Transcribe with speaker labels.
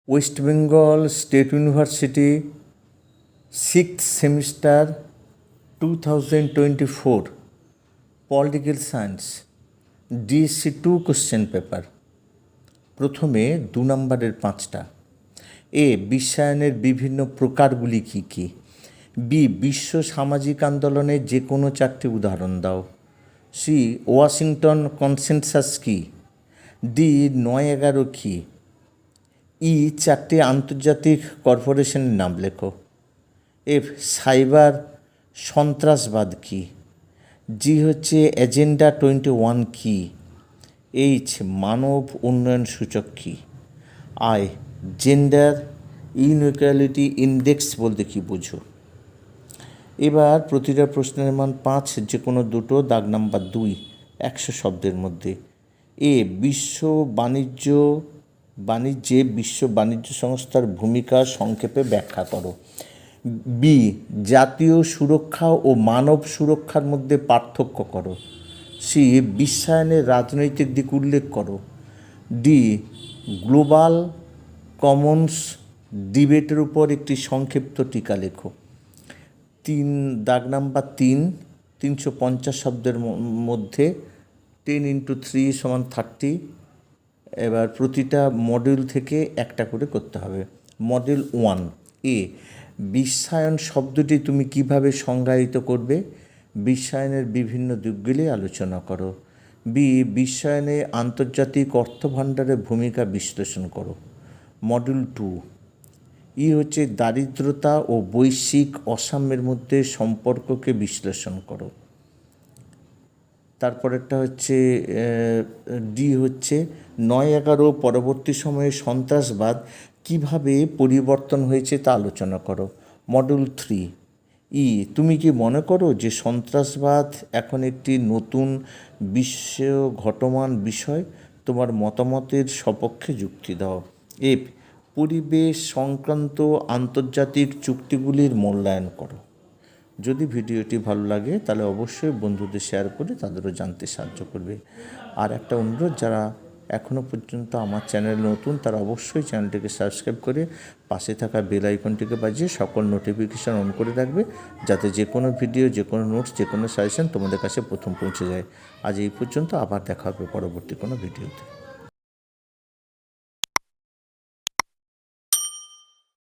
Speaker 1: West Bengal state university 6th semester 2024 political science DSE2 question paper. প্রথমে 2 নম্বরের 5টা। এ, বিশ্বায়নের বিভিন্ন প্রকারগুলি কী কী? বি, বিশ্ব সামাজিক আন্দোলনের যে কোনো 4টি উদাহরণ দাও। সি, ওয়াশিংটন কনসেনসাস কী? ডি, 9/11 কী? ই, 4টি আন্তর্জাতিক কর্পোরেশনের নাম লেখো। এফ, সাইবার সন্ত্রাসবাদ কী? জি হচ্ছে এজেন্ডা 21 কী? এইচ, মানব উন্নয়ন সূচক কী? আই, জেন্ডার ইনইকুয়ালিটি ইন্ডেক্স বলতে কী বোঝো? এবার প্রতিটা প্রশ্নের মান 5, যে কোনো দুটো, দাগ নাম্বার 2, 100 শব্দের মধ্যে। এ, বিশ্ব বাণিজ্যে বিশ্ব বাণিজ্য সংস্থার ভূমিকা সংক্ষেপে ব্যাখ্যা করো। বি, জাতীয় সুরক্ষা ও মানব সুরক্ষার মধ্যে পার্থক্য করো। সি, বিশ্বায়নের রাজনৈতিক দিক উল্লেখ করো। ডি, গ্লোবাল কমন্স ডিবেটের উপর একটি সংক্ষিপ্ত টিকা লেখো। দাগ নাম্বার 3, 350 শব্দের মধ্যে 10 × 3 = 30। এবার প্রতিটা মডিউল থেকে একটা করে করতে হবে। মডিউল 1। এ, বিশ্বায়ন শব্দটি তুমি কিভাবে সংজ্ঞায়িত করবে? বিশ্বায়নের বিভিন্ন দিকগুলি আলোচনা করো। বি, বিশ্বায়নে আন্তর্জাতিক অর্থভাণ্ডারের ভূমিকা বিশ্লেষণ করো। মডিউল 2। ই হচ্ছে দারিদ্রতা ও বৈশ্বিক অসাম্যের মধ্যে সম্পর্ককে বিশ্লেষণ করো। তারপরেরটা হচ্ছে ডি হচ্ছে 9/11 পরবর্তী সময়ে সন্ত্রাসবাদ কিভাবে পরিবর্তন হয়েছে তা আলোচনা করো। মডিউল 3। ই, তুমি কি মনে করো যে সন্ত্রাসবাদ এখন একটি নতুন বিশ্ব ঘটমান বিষয়? তোমার মতামতের সপক্ষে যুক্তি দাও। এফ, পরিবেশ সংক্রান্ত আন্তর্জাতিক চুক্তিগুলির মূল্যায়ন করো। যদি ভিডিওটি ভালো লাগে তাহলে অবশ্যই বন্ধুদের শেয়ার করে তাদেরও জানতে সাহায্য করবে। আর একটা অনুরোধ, যারা এখনও পর্যন্ত আমার চ্যানেল নতুন তারা অবশ্যই চ্যানেলটিকে সাবস্ক্রাইব করে পাশে থাকা বেল আইকনটিকে বাজিয়ে সকল নোটিফিকেশান অন করে রাখবে, যাতে যে কোনো ভিডিও, যে কোনো নোটস, যে কোনো সাজেশন তোমাদের কাছে প্রথম পৌঁছে যায়। আজ এই পর্যন্ত, আবার দেখা হবে পরবর্তী কোনো ভিডিওতে।